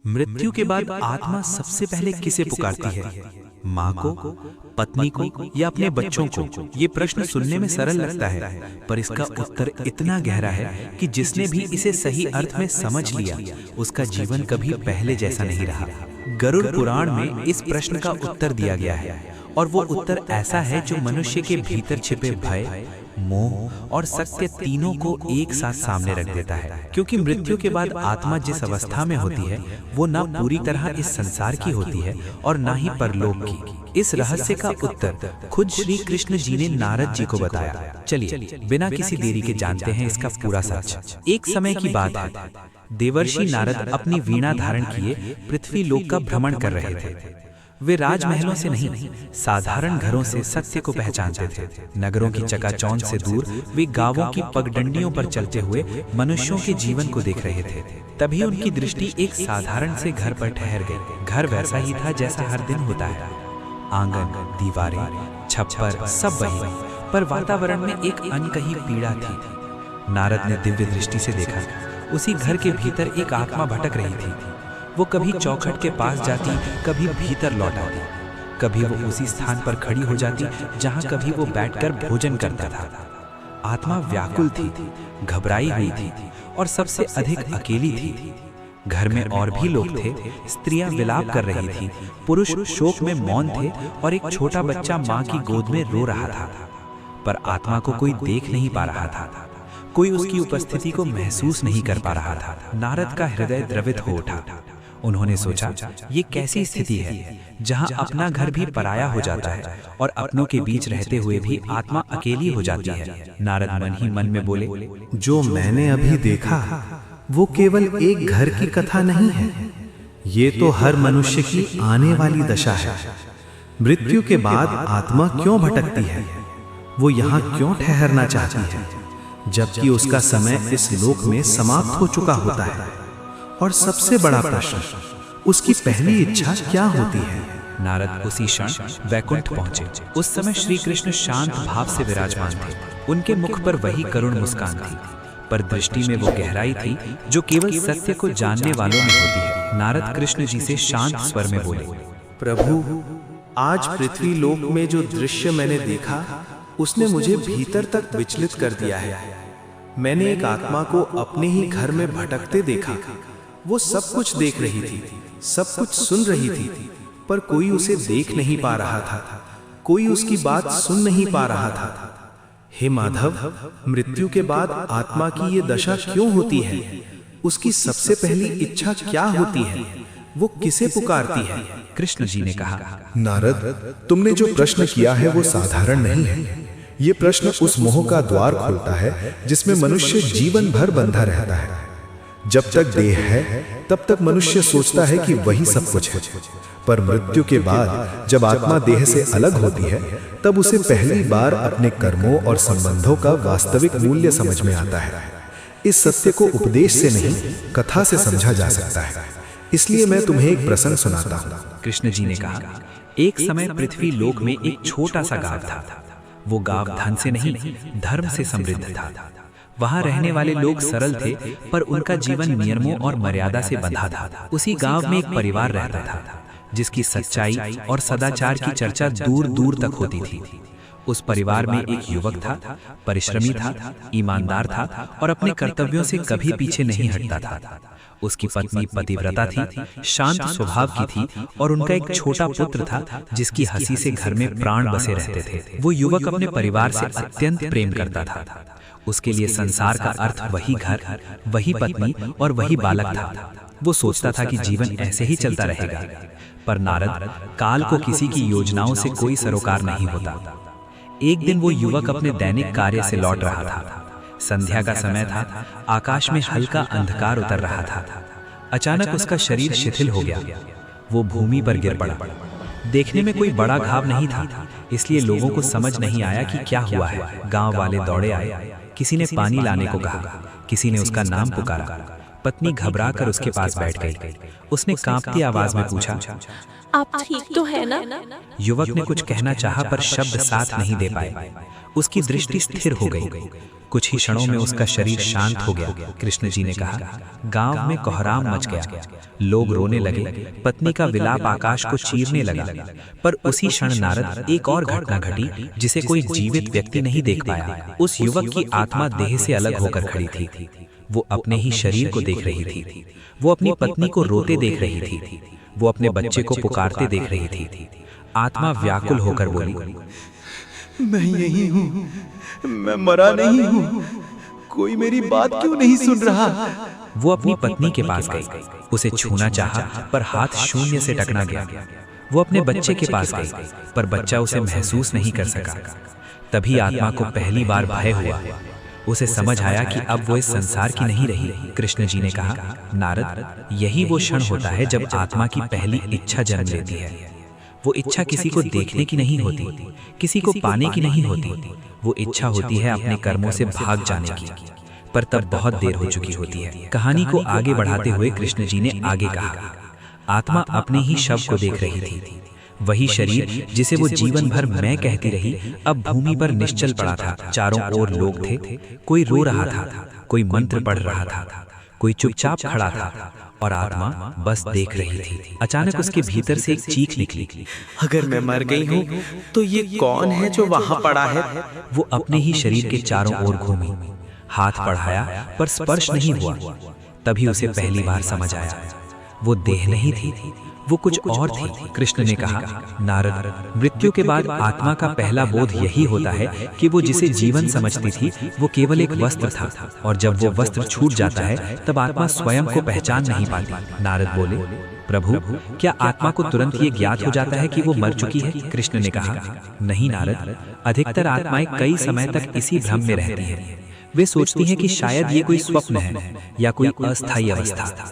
मृत्यु के बाद आत्मा सबसे पहले किसे पुकारती है? माँ को, पत्नी को या अपने बच्चों को? ये प्रश्न सुनने में सरल लगता है, पर इसका उत्तर इतना गहरा है कि जिसने भी इसे सही अर्थ में समझ लिया, उसका जीवन कभी पहले जैसा नहीं रहा। गरुड़ पुराण में इस प्रश्न का उत्तर दिया गया है, और वो उत्तर ऐसा है जो मनुष्य के भीतर छिपे भय, मोह और सत्य तीनों को एक साथ सामने रख देता है। क्योंकि मृत्यु के बाद आत्मा जिस अवस्था में होती है, वो ना पूरी तरह इस संसार की होती है और ना ही परलोक की। इस रहस्य का उत्तर खुद श्री कृष्ण जी ने नारद जी को बताया। चलिए बिना किसी देरी के जानते हैं इसका पूरा सच। एक समय की बात है, देवर्षि नारद अपनी वीणा धारण किए पृथ्वी लोक का भ्रमण कर रहे थे। वे राजमहलों से नहीं, साधारण घरों से सत्य को पहचानते थे। नगरों की चकाचौंध से दूर वे गांवों की पगडंडियों पर चलते हुए मनुष्यों के जीवन को देख रहे थे। तभी उनकी दृष्टि एक साधारण से घर पर ठहर गई। घर वैसा ही था जैसा हर दिन होता है। आंगन, दीवारें, छप्पर सब वही, पर वातावरण में एक अनकही पीड़ा थी। नारद ने दिव्य दृष्टि से देखा, उसी घर के भीतर एक आत्मा भटक रही थी। वो कभी चौखट के पास जाती, कभी भीतर लौट आती। कभी वो उसी स्थान पर खड़ी हो जाती जहां कभी वो बैठकर भोजन करता था। आत्मा व्याकुल थी, घबराई हुई थी और सबसे अधिक अकेली थी। घर में और भी लोग थे, स्त्रियां विलाप कर रही थीं, पुरुष शोक में मौन थे और एक छोटा बच्चा माँ की गोद में रो रहा था। पर आत्मा को कोई देख नहीं पा रहा था, कोई उसकी उपस्थिति को महसूस नहीं कर पा रहा था। नारद का हृदय द्रवित हो उठा। उन्होंने सोचा, ये कैसी स्थिति है जहां अपना घर भी पराया हो जाता है और अपनों के बीच रहते हुए भी आत्मा अकेली हो जाती है। नारद मन ही मन में बोले, जो मैंने अभी देखा वो केवल एक घर की कथा नहीं है, ये तो हर मनुष्य की आने वाली दशा है। मृत्यु के बाद आत्मा क्यों भटकती है? वो यहाँ क्यों ठहरना चाहती है, जबकि उसका समय इस लोक में समाप्त हो चुका होता है? और सबसे बड़ा प्रश्न, उसकी पहली इच्छा क्या होती है? नारद उसी क्षण वैकुंठ पहुंचे। उस समय श्री कृष्ण शांत भाव से विराजमान थे। उनके मुख पर वही करुण मुस्कान थी, पर दृष्टि में वो गहराई थी जो केवल सत्य को जानने वालों में होती है। नारद कृष्ण जी से शांत स्वर में बोले, प्रभु, आज पृथ्वी लोक में जो दृश्य मैंने देखा, उसने मुझे भीतर तक विचलित कर दिया है। मैंने एक आत्मा को अपने ही घर में भटकते देखा। वो सब कुछ देख रही थी, सब कुछ सुन रही थी, पर कोई उसे देख नहीं पा रहा था, कोई उसकी बात सुन नहीं पा रहा था। हे माधव, मृत्यु के बाद आत्मा की ये दशा क्यों होती है? उसकी सबसे पहली इच्छा क्या होती है? वो किसे पुकारती है? कृष्ण जी ने कहा, नारद, तुमने जो प्रश्न किया है वो साधारण नहीं है। ये प्रश्न उस मोह का द्वार खोलता है जिसमें मनुष्य जीवन भर बंधा रहता है। जब तक देह है तब तक मनुष्य सोचता है कि वही सब कुछ है, पर मृत्यु के बाद जब आत्मा देह से अलग होती है, तब उसे पहली बार अपने कर्मों और संबंधों का वास्तविक मूल्य समझ में आता है। इस सत्य को उपदेश से नहीं, कथा से समझा जा सकता है। इसलिए मैं तुम्हें एक प्रसंग सुनाता हूँ। कृष्ण जी ने कहा, एक समय पृथ्वी लोक में एक छोटा सा गांव था। वो गांव धन से नहीं, धर्म से समृद्ध था। वहां रहने वाले लोग सरल थे, पर उनका जीवन नियमों और मर्यादा से बंधा था। उसी गांव में एक परिवार रहता था जिसकी सच्चाई और सदाचार की चर्चा दूर दूर तक होती थी। उस परिवार में एक युवक था, परिश्रमी था, ईमानदार था और अपने कर्तव्यों से कभी पीछे नहीं हटता था। उसकी पत्नी पतिव्रता थी, शांत स्वभाव की थी और उनका एक छोटा पुत्र था जिसकी हंसी से घर में प्राण बसे रहते थे। वो युवक अपने परिवार से अत्यंत प्रेम करता था। उसके लिए संसार का अर्थ वही घर, वही पत्नी और वही बालक था। वो सोचता था कि जीवन ऐसे ही चलता रहेगा, पर नारद, काल को किसी की योजनाओं से कोई सरोकार नहीं होता। एक दिन वो युवक अपने दैनिक कार्य से लौट रहा था। संध्या का समय था, आकाश में हल्का अंधकार उतर रहा था। अचानक उसका शरीर शिथिल हो गया। वो भूमि पर गिर पड़ा। देखने में कोई बड़ा घाव नहीं था, इसलिए लोगों को समझ नहीं आया कि क्या हुआ है। गांव वाले दौड़े आए, किसी ने पानी लाने को कहा, किसी ने उसका नाम पुकारा, पत्नी घबराकर उसके पास बैठ गई। उसने कांपती आवाज में पूछा, आप ठीक तो है ना? युवक ने कुछ कहना चाहा पर शब्द साथ नहीं दे पाए। उसकी दृष्टि स्थिर हो गई। कुछ ही क्षणों में उसका शरीर शांत हो गया। कृष्ण जी ने कहा, गांव में कोहराम मच गया। लोग रोने लगे। पत्नी का विलाप आकाश को चीरने लगा। पर उसी क्षण नारद एक और घटना घटी जिसे कोई जीवित व्यक्ति नहीं देख पाया। उस युवक की आत्मा देह से अलग होकर खड़ी थी। वो अपने ही शरीर को देख रही थी। वो अपनी पत्नी को रोते देख रही थी। वो अपने बच्चे को पुकारते देख रही थी। आत्मा व्याकुल होकर बोली, मैं यही हूँ, मैं मरा नहीं हूँ, कोई मेरी बात क्यों नहीं सुन रहा? वो अपनी पत्नी के पास गई। उसे छूना चाहा पर हाथ शून्य से टकरा गया। वो अपने बच्चे के पास गई पर बच्चा उसे महसूस नहीं कर सका। तभी आत्मा को पहली बार भय हुआ। उसे समझ आया कि अब वो इस संसार की नहीं रही। कृष्ण जी ने कहा, नारद, यही वो क्षण होता है जब आत्मा की पहली इच्छा जन्म लेती है। वो इच्छा किसी को देखने की नहीं होती, किसी को पाने की नहीं होती। वो इच्छा होती है अपने कर्मों से भाग जाने की, पर तब बहुत देर हो चुकी होती है। कहानी को आगे बढ़ाते हुए कृष्ण जी ने आगे कहा, आत्मा अपने ही शव को देख रही थी। वही शरीर जिसे वो जीवन भर मैं कहती रही, अब भूमि पर निश्चल पड़ा था। चारों ओर लोग थे। कोई रो रहा था, कोई मंत्र पढ़ रहा था, कोई चुपचाप खड़ा था और आत्मा बस देख रही थी। अचानक उसके भीतर से एक चीख निकली, अगर मैं मर गई हूँ तो ये कौन है जो वहां पड़ा है? वो अपने ही शरीर के चारों ओर घूमी, हाथ बढ़ाया पर स्पर्श नहीं हुआ। तभी उसे पहली बार समझ आया, वो देह नहीं थी, वो कुछ और थी। कृष्ण ने कहा, नारद, मृत्यु के बाद आत्मा का पहला बोध यही होता है कि वो जिसे जीवन समझती थी वो केवल एक वस्त्र था, और जब वो वस्त्र छूट जाता है तब आत्मा स्वयं को पहचान नहीं पाती। नारद बोले, प्रभु, क्या आत्मा को तुरंत ये ज्ञात हो जाता है कि वो मर चुकी है? कृष्ण ने कहा, नहीं नारद, अधिकतर आत्माएं कई समय तक इसी भ्रम में रहती हैं। वे सोचती हैं कि शायद ये कोई स्वप्न है या कोई अस्थायी अवस्था।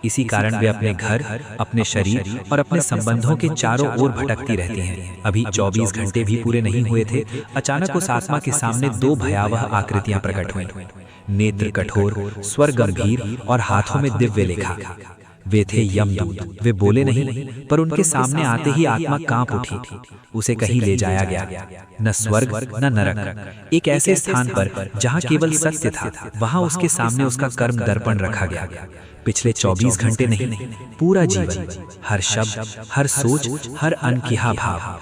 इसी कारण वे अपने घर, अपने शरीर और अपने संबंधों के चारों ओर भटकती रहती हैं। अभी 24 घंटे भी पूरे नहीं हुए थे, अचानक उस आत्मा के सामने दो भयावह आकृतियां प्रकट हुईं। नेत्र कठोर, स्वर गंभीर और हाथों में दिव्य लेखा। वे थे यमदूत। वे बोले नहीं, पर उनके सामने आते ही आत्मा कांप उठी। उसे कहीं ले जाया गया, न स्वर्ग न नरक, एक ऐसे स्थान पर जहां केवल सत्य था। वहां उसके सामने उसका कर्म दर्पण रखा गया। पिछले 24 घंटे नहीं, पूरा जीवन, हर शब्द, हर सोच, हर अनकिहा भाव।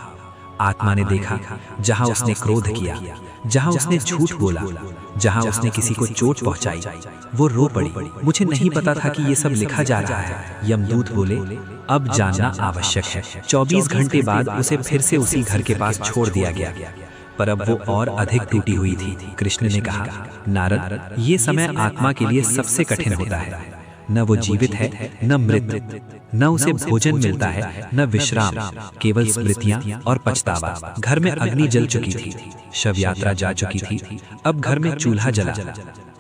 आत्मा ने देखा, जहां उसने क्रोध किया, जहां उसने झूठ बोला, जहां उसने किसी को चोट पहुंचाई, वो रो पड़ी। मुझे नहीं पता था कि ये सब लिखा जा रहा है। यमदूत बोले, अब जानना आवश्यक है। 24 घंटे बाद उसे फिर से उसी घर के पास छोड़ दिया गया, पर अब वो और अधिक टूटी हुई थी। कृष्ण ने कहा, नारद, ये समय आत्मा के लिए सबसे कठिन होता है। न वो जीवित है, न मृत, न उसे भोजन मिलता है, न विश्राम, केवल स्मृतियां और पछतावा। घर में अग्नि जल चुकी थी, शव यात्रा जा चुकी थी, अब घर में चूल्हा जला।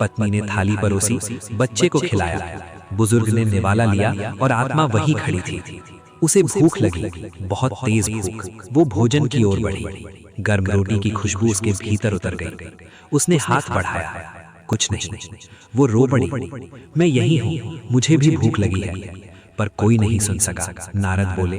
पत्नी ने थाली परोसी, बच्चे को खिलाया, बुजुर्ग ने निवाला लिया और आत्मा वहीं खड़ी थी। उसे भूख लगी, बहुत तेज भूख। वो भोजन की ओर बढ़ी। गर्म रोटी की खुशबू उसके भीतर उतर गई। उसने हाथ बढ़ाया, कुछ नहीं। वो रो पड़ी, मैं यही हूँ, मुझे भी भूख लगी है। पर कोई नहीं सुन सका। नारद बोले,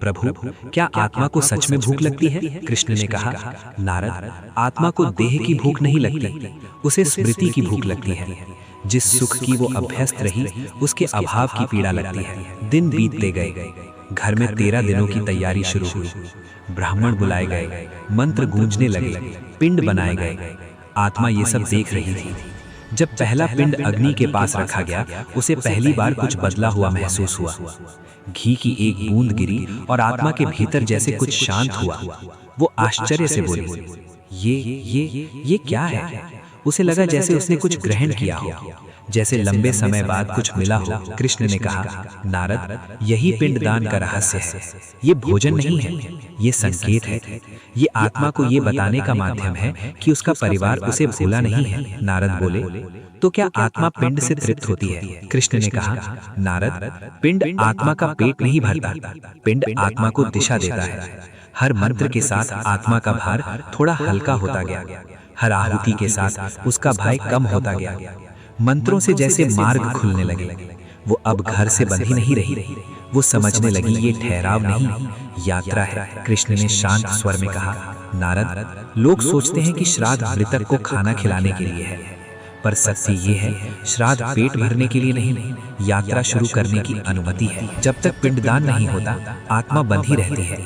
प्रभु, क्या आत्मा को सच में भूख लगती है? कृष्ण ने कहा, नारद, आत्मा को देह की भूख नहीं लगती, उसे स्मृति की भूख लगती है। जिस सुख की वो अभ्यस्त रही, उसके अभाव की पीड़ा लगती है। दिन बीतते गए। घर में 13 दिनों की तैयारी शुरू हुई। ब्राह्मण बुलाए गए, मंत्र गूंजने लगे, पिंड बनाए गए। आत्मा ये सब देख रही थी। जब पहला पिंड अग्नि के पास रखा गया, उसे पहली बार कुछ बदला हुआ महसूस हुआ। घी की एक बूंद गिरी और आत्मा के भीतर जैसे कुछ शांत हुआ। वो आश्चर्य से बोली, ये क्या है? उसे लगा जैसे उसने कुछ ग्रहण किया हो, जैसे लंबे समय बाद कुछ मिला हो। कृष्ण ने कहा, नारद, यही पिंडदान का रहस्य है। ये भोजन नहीं है, ये संकेत है। ये आत्मा को ये बताने का माध्यम है कि उसका परिवार उसे भूला नहीं है। नारद बोले, तो क्या आत्मा पिंड से तृप्त होती है? कृष्ण ने कहा, नारद, पिंड आत्मा का पेट नहीं भरता, पिंड आत्मा को दिशा देता है। हर मंत्र के साथ आत्मा का भार थोड़ा हल्का होता गया, हर आहुति के साथ उसका भय कम होता गया। मंत्रों से जैसे मार्ग खुलने लगे। वो अब घर से बंधी नहीं रही। वो समझने लगी ये ठहराव नहीं, यात्रा है। कृष्ण ने शांत स्वर में कहा, नारद, लोग सोचते हैं कि श्राद्ध मृतक को खाना खिलाने के लिए है, पर सत्य ये है, श्राद्ध पेट भरने के लिए नहीं, यात्रा शुरू करने की अनुमति है। जब तक पिंडदान नहीं होता, आत्मा बंधी रहती है,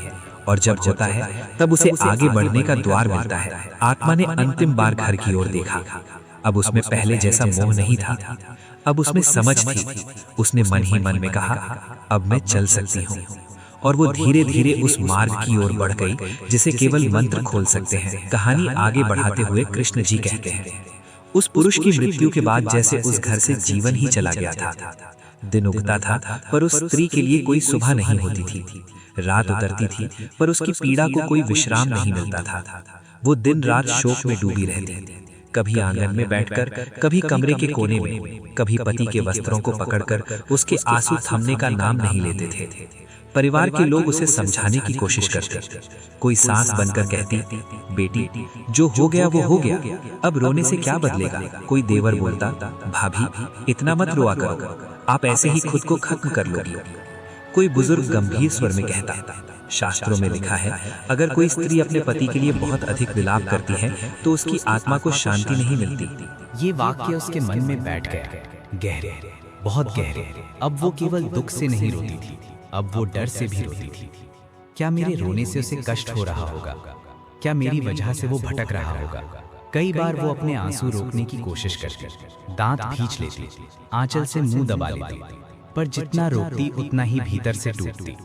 और जब होता है तब उसे आगे बढ़ने का द्वार मिलता है। आत्मा ने अंतिम बार घर की ओर देखा। अब उसमें पहले जैसा मोह नहीं था, अब उसमें समझ थी। उसने मन ही मन में कहा, अब मैं चल सकती हूँ। और वो धीरे धीरे उस मार्ग की ओर बढ़ गई जिसे केवल मंत्र खोल सकते हैं। कहानी आगे बढ़ाते हुए कृष्ण जी कहते हैं, उस पुरुष की मृत्यु के बाद जैसे उस घर से जीवन ही चला गया था। दिन उगता था पर उस स्त्री के लिए कोई सुबह नहीं होती थी। रात उतरती थी पर उसकी पीड़ा को कोई विश्राम नहीं मिलता था। वो दिन रात शोक में डूबी रहती, कभी आंगन में बैठकर, कभी कमरे के कोने में, कभी पति के वस्त्रों को पकड़कर उसके आंसू थमने का नाम नहीं लेते थे। परिवार के लोग उसे समझाने की कोशिश करते, कोई सास बनकर कहती, बेटी, जो हो गया वो हो गया, अब रोने से क्या बदलेगा। कोई देवर बोलता, भाभी, इतना मत रोआ करो, आप ऐसे ही खुद को खत्म कर लोगी। कोई बुजुर्ग गंभीर स्वर में कहता, शास्त्रों में लिखा है, अगर कोई स्त्री अपने पति के लिए बहुत अधिक विलाप करती है तो उसकी आत्मा को शांति नहीं मिलती। ये वाक्य उसके मन में बैठ गया, गहरे, बहुत गहरे। अब वो केवल दुख से नहीं रोती थी, अब वो डर से भी रोती थी। क्या मेरे रोने से उसे कष्ट हो रहा होगा? क्या मेरी वजह से वो भटक रहा होगा? कई बार वो अपने आंसू रोकने की कोशिश करती, दांत खींच लेती, आंचल से मुंह दबा लेती, पर जितना रोकती उतना ही भीतर से टूटती।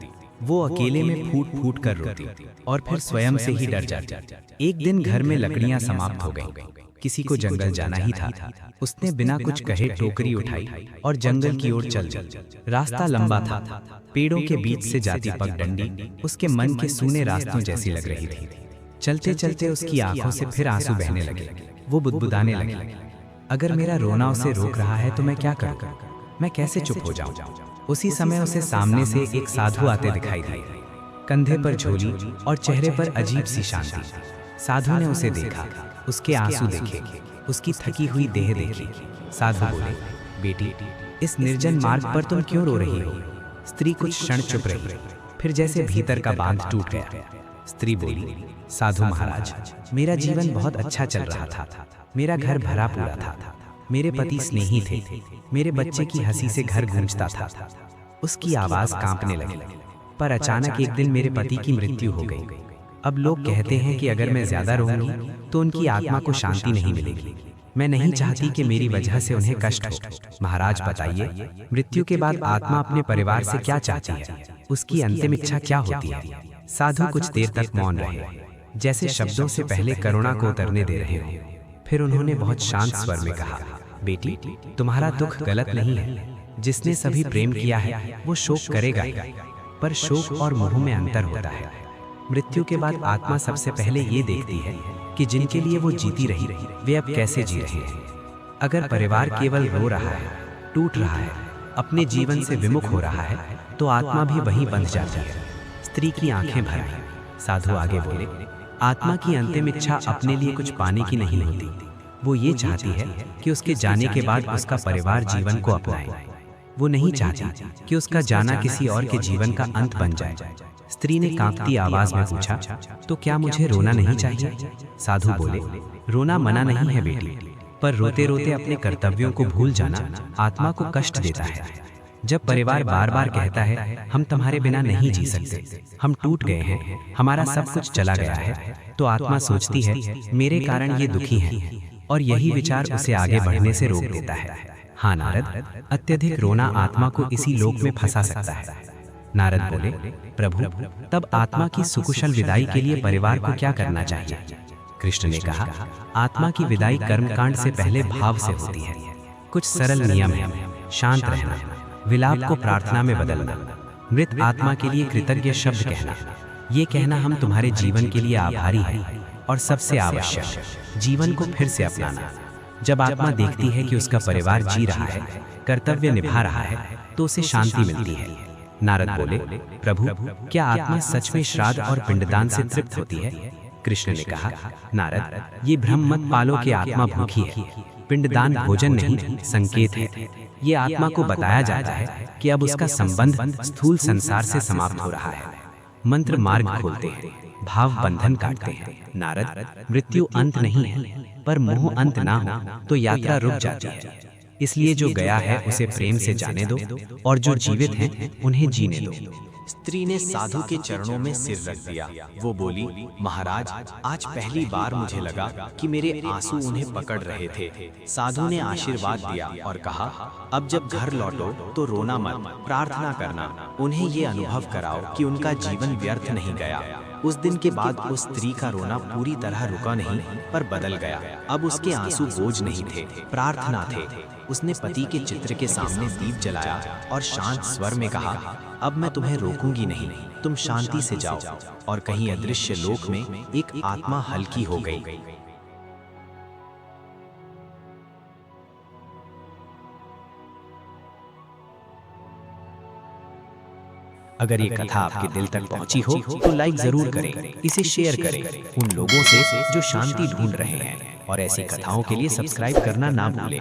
वो अकेले में फूट फूट कर रोती और फिर स्वयं से ही डर जाती। एक दिन घर में लकड़ियां समाप्त हो गईं। किसी को जंगल जाना ही था। उसने बिना कुछ कहे टोकरी उठाई और जंगल की ओर चल दी। रास्ता लंबा था, पेड़ों के बीच से जाती पगडंडी उसके मन के सूने रास्तों जैसी लग रही थी। चलते चलते उसकी आंखों से फिर आंसू बहने लगे। वो बुदबुदाने लगी, अगर मेरा रोना उसे रोक रहा है तो मैं क्या करूं? मैं कैसे चुप हो जाऊं? उसी समय उसे सामने से एक साधु आते दिखाई दिए, कंधे पर झोली और चेहरे पर अजीब सी शांति। साधु ने उसे देखा, उसके आंसू देखे, उसकी थकी हुई देह देखी। साधु बोले, बेटी, इस निर्जन मार्ग पर तुम क्यों रो रही हो? स्त्री कुछ क्षण चुप रही, फिर जैसे भीतर का बांध टूट गया। स्त्री बोली, साधु महाराज, मेरा जीवन बहुत अच्छा चल रहा था, मेरा घर भरा पूरा था, मेरे पति स्नेही थे, मेरे बच्चे की हंसी से घर गूंजता था। उसकी आवाज कांपने लगी, पर अचानक एक दिन मेरे पति की मृत्यु हो गई। अब लोग कहते हैं कि अगर मैं ज्यादा रोऊंगी तो उनकी आत्मा को शांति नहीं मिलेगी। मैं नहीं चाहती कि मेरी वजह से उन्हें कष्ट हो। महाराज बताइए, मृत्यु के बाद आत्मा अपने परिवार से क्या चाहती है? उसकी अंतिम इच्छा क्या होती है? साधु कुछ देर तक मौन रहे, जैसे शब्दों से पहले करुणा को उतरने दे रहे हो। फिर उन्होंने बहुत शांत स्वर में कहा, बेटी, तुम्हारा दुख गलत नहीं है। जिसने सभी प्रेम किया है वो शोक करेगा, पर शोक और मोह में अंतर होता है। मृत्यु के बाद आत्मा सबसे पहले ये देखती है कि जिनके लिए वो जीती रही वे अब कैसे जी रहे हैं। अगर परिवार केवल रो रहा है, टूट रहा है, अपने जीवन से विमुख हो रहा है, तो आत्मा भी वहीं बंध जाती है। स्त्री की आंखें भर आईं। साधु आगे बोले, आत्मा की अंतिम इच्छा अपने लिए कुछ पाने की नहीं होती। वो ये चाहती है कि उसके जाने के बाद उसका परिवार जीवन को अपनाए। वो नहीं चाहती कि उसका जाना किसी और के जीवन का अंत बन जाए। स्त्री ने कांपती आवाज में पूछा, तो क्या मुझे रोना नहीं चाहिए? साधु बोले, रोना मना नहीं है बेटी, पर रोते रोते अपने कर्तव्यों को भूल जाना आत्मा को कष्ट देता है। जब परिवार बार बार कहता है, हम तुम्हारे बिना नहीं जी सकते, हम टूट गए हैं, हमारा सब कुछ चला गया है, तो आत्मा सोचती है मेरे कारण ये दुखी हैं, और यही विचार उसे आगे बढ़ने से रोक देता है। हाँ नारद, अत्यधिक रोना आत्मा को इसी लोक में फंसा सकता है। नारद बोले, प्रभु, तब आत्मा की सुकुशल विदाई के लिए परिवार को क्या करना चाहिए? कृष्ण ने कहा, आत्मा की विदाई कर्मकांड से पहले भाव से होती है। कुछ सरल नियम है, शांत रहना, विलाप को प्रार्थना में बदलना, मृत आत्मा के लिए कृतज्ञ शब्द कहना, ये कहना हम तुम्हारे जीवन के लिए आभारी हैं, और सबसे आवश्यक, जीवन को फिर से अपनाना। जब आत्मा देखती है कि उसका परिवार जी रहा है, कर्तव्य निभा रहा है, तो उसे शांति मिलती है। नारद बोले, प्रभु, क्या आत्मा सच में श्राद्ध और पिंडदान से तृप्त होती है? कृष्ण ने कहा, नारद, ये भ्रम मत पालो कि आत्मा भूखी है। पिंडदान भोजन नहीं, संकेत है। ये आत्मा को बताया जाता है कि अब उसका संबंध स्थूल संसार से समाप्त हो रहा है। मंत्र मार्ग खोलते हैं, भाव बंधन काटते हैं। नारद, मृत्यु अंत नहीं है, पर मोह अंत ना हो तो यात्रा रुक जाती है। इसलिए जो गया है उसे प्रेम से जाने दो, और जो जीवित हैं उन्हें जीने दो। स्त्री ने साधु के चरणों में सिर रख दिया। वो बोली, महाराज, आज पहली बार मुझे लगा कि मेरे आंसू उन्हें पकड़ रहे थे। साधु ने आशीर्वाद दिया और कहा, अब जब घर लौटो तो रोना मत, प्रार्थना करना। उन्हें ये अनुभव कराओ कि उनका जीवन व्यर्थ नहीं गया। उस दिन के बाद उस स्त्री का रोना पूरी तरह रुका नहीं, पर बदल गया। अब उसके आंसू बोझ नहीं थे, प्रार्थना थे। उसने पति के चित्र के सामने दीप जलाया और शांत स्वर में कहा, अब मैं तुम्हें रोकूंगी नहीं, तुम शांति से जाओ। और कहीं अदृश्य लोक में एक आत्मा हल्की हो गई। अगर ये कथा आपके दिल तक पहुंची हो तो लाइक जरूर करें, इसे शेयर करें उन लोगों से जो शांति ढूंढ रहे हैं, और ऐसी कथाओं के लिए सब्सक्राइब करना ना भूलें।